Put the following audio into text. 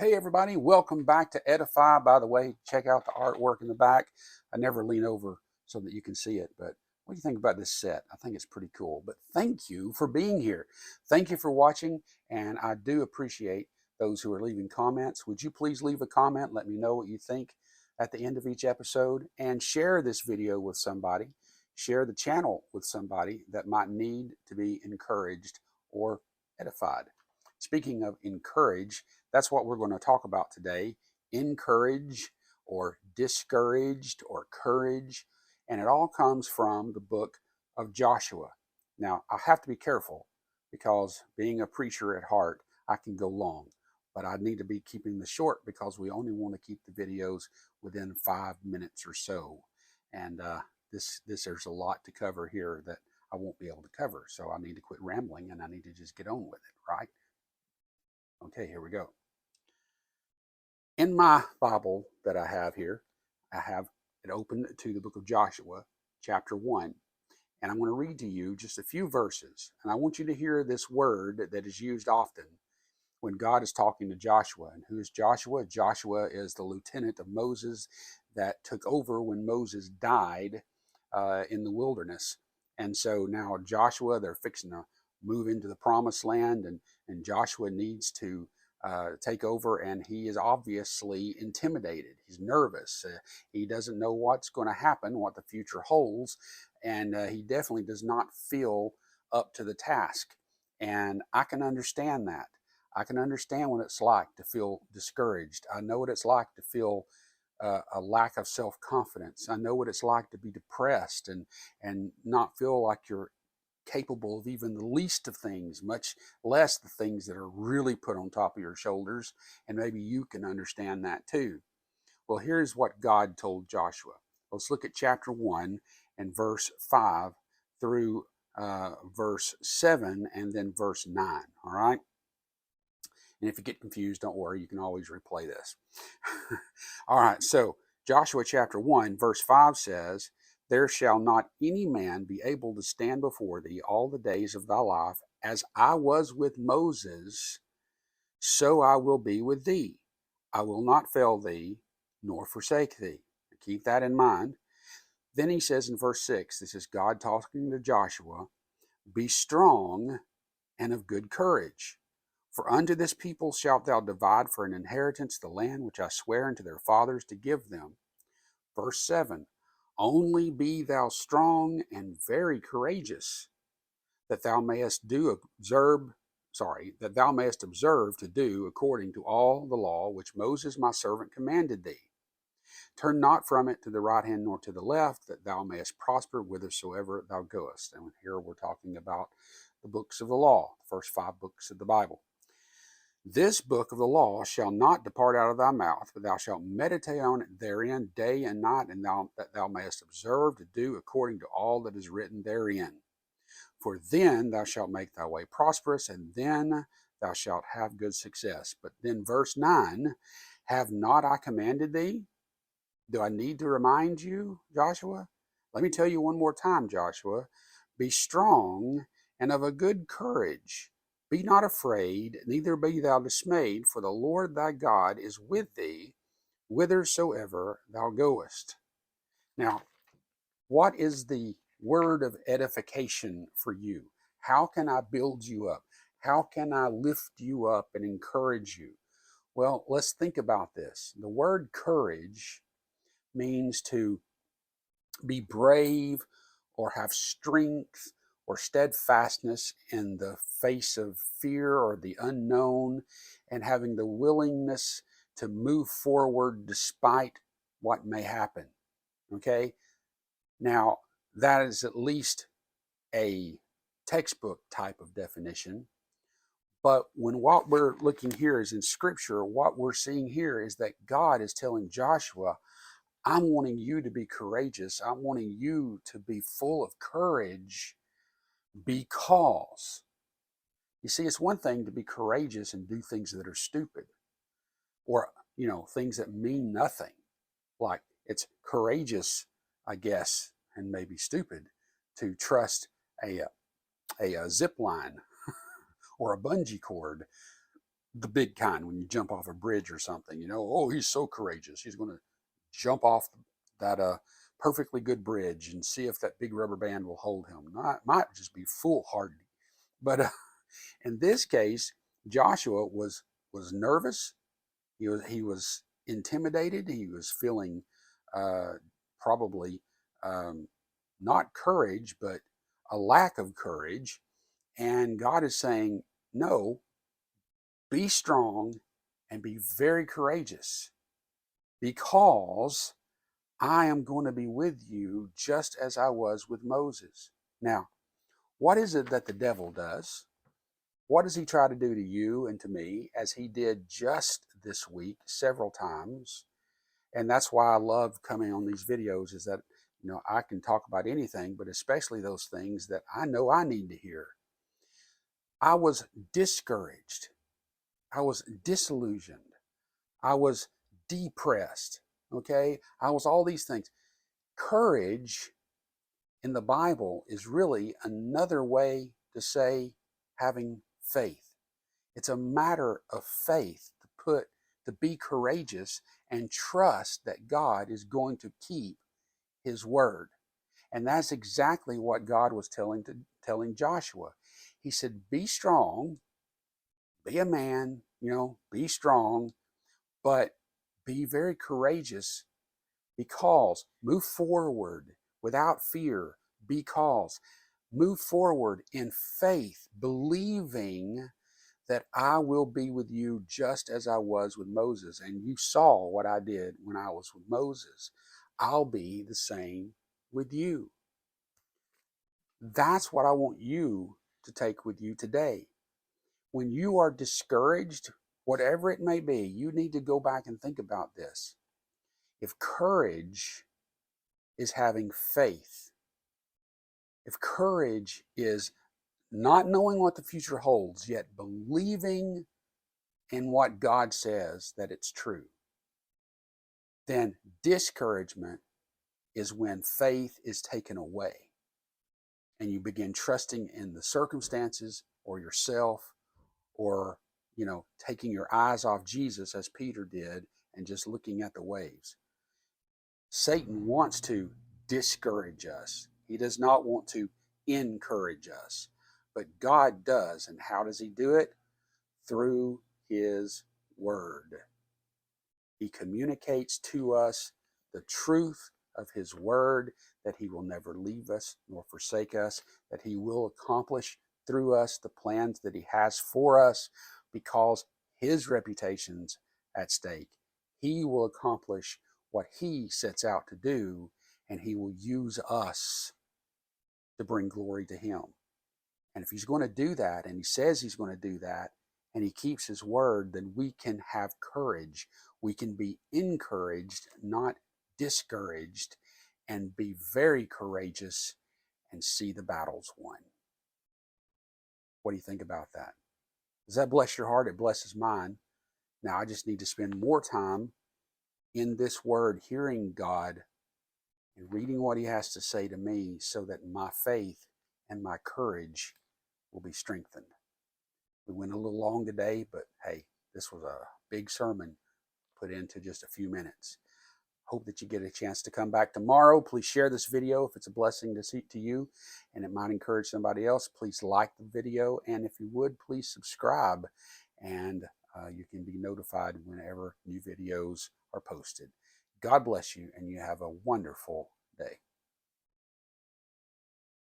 Hey everybody, welcome back to Edify. By the way, check out the artwork in the back. I never lean over so that you can see it, but what do you think about this set? I think it's pretty cool. But thank you for being here. Thank you for watching, and I do appreciate those who are leaving comments. Would you please leave a comment? Let me know what you think at the end of each episode, and share this video with somebody. Share the channel with somebody that might need to be encouraged or edified. Speaking of encourage, that's what we're going to talk about today. Encourage or discouraged or courage. And it all comes from the book of Joshua. Now, I have to be careful because being a preacher at heart, I can go long. But I need to be keeping this short because we only want to keep the videos within 5 minutes or so. And there's a lot to cover here that I won't be able to cover. So I need to quit rambling and I need to just get on with it, right? Okay, here we go. In my Bible that I have here, I have it open to the book of Joshua, chapter 1. And I'm going to read to you just a few verses. And I want you to hear this word that is used often when God is talking to Joshua. And who is Joshua? Joshua is the lieutenant of Moses that took over when Moses died in the wilderness. And so now Joshua, they're fixing to move into the promised land, and Joshua needs to take over, and he is obviously intimidated. He's nervous. He doesn't know what's going to happen, what the future holds, and he definitely does not feel up to the task. And I can understand that. I can understand what it's like to feel discouraged. I know what it's like to feel a lack of self-confidence. I know what it's like to be depressed and not feel like you're capable of even the least of things, much less the things that are really put on top of your shoulders. And maybe you can understand that too. Well, here's what God told Joshua. Let's look at chapter 1 and verse 5 through verse 7 and then verse 9. All right. And if you get confused, don't worry, you can always replay this. All right, so Joshua chapter 1, verse 5 says, "There shall not any man be able to stand before thee all the days of thy life. As I was with Moses, so I will be with thee. I will not fail thee, nor forsake thee." Keep that in mind. Then he says in verse 6, this is God talking to Joshua, "Be strong and of good courage. For unto this people shalt thou divide for an inheritance the land which I swear unto their fathers to give them." Verse 7, "Only be thou strong and very courageous, that thou mayest observe to do according to all the law which Moses my servant commanded thee. Turn not from it to the right hand nor to the left, that thou mayest prosper whithersoever thou goest." And here we're talking about the books of the law, the first 5 books of the Bible. "This book of the law shall not depart out of thy mouth, but thou shalt meditate on it therein day and night, and that thou mayest observe to do according to all that is written therein. For then thou shalt make thy way prosperous, and then thou shalt have good success." But then verse 9, "Have not I commanded thee?" Do I need to remind you, Joshua? Let me tell you one more time, Joshua. "Be strong and of a good courage. Be not afraid, neither be thou dismayed, for the Lord thy God is with thee, whithersoever thou goest." Now, what is the word of edification for you? How can I build you up? How can I lift you up and encourage you? Well, let's think about this. The word courage means to be brave or have strength or steadfastness in the face of fear or the unknown, and having the willingness to move forward despite what may happen. Okay? Now, that is at least a textbook type of definition. But when what we're looking here is in Scripture, what we're seeing here is that God is telling Joshua, I'm wanting you to be courageous. I'm wanting you to be full of courage because, you see, it's one thing to be courageous and do things that are stupid or, things that mean nothing. Like it's courageous, I guess, and maybe stupid to trust a zip line or a bungee cord. the big kind when you jump off a bridge or something. Oh, he's so courageous. He's going to jump off that perfectly good bridge and see if that big rubber band will hold him. Not might just be foolhardy. But in this case, Joshua was nervous. He was intimidated. He was feeling probably um, not courage, but a lack of courage. And God is saying, no, be strong and be very courageous because I am going to be with you just as I was with Moses. Now, what is it that the devil does? What does he try to do to you and to me, as he did just this week several times? And that's why I love coming on these videos, is that I can talk about anything, but especially those things that I know I need to hear. I was discouraged. I was disillusioned. I was depressed. Okay? I was all these things. Courage in the Bible is really another way to say having faith. It's a matter of faith to be courageous and trust that God is going to keep his word. And that's exactly what God was telling Joshua. He said, be strong, be a man, be strong, but be very courageous, because move forward without fear, because move forward in faith, believing that I will be with you just as I was with Moses. And you saw what I did when I was with Moses. I'll be the same with you. That's what I want you to take with you today. When you are discouraged, whatever it may be, you need to go back and think about this. If courage is having faith, if courage is not knowing what the future holds, yet believing in what God says that it's true, then discouragement is when faith is taken away and you begin trusting in the circumstances or yourself, or taking your eyes off Jesus as Peter did and just looking at the waves. Satan wants to discourage us. He does not want to encourage us, but God does. And how does he do it? Through his word. He communicates to us the truth of his word, that he will never leave us nor forsake us, that he will accomplish through us the plans that he has for us, because his reputation's at stake. He will accomplish what he sets out to do, and he will use us to bring glory to him. And if he's going to do that, and he says he's going to do that, and he keeps his word, then we can have courage. We can be encouraged, not discouraged, and be very courageous and see the battles won. What do you think about that? Does that bless your heart? It blesses mine. Now I just need to spend more time in this word, hearing God and reading what he has to say to me, so that my faith and my courage will be strengthened. We went a little long today, but hey, this was a big sermon put into just a few minutes. Hope that you get a chance to come back tomorrow. Please share this video if it's a blessing to you and it might encourage somebody else. Please like the video, and if you would, please subscribe, and you can be notified whenever new videos are posted. God bless you, and you have a wonderful day.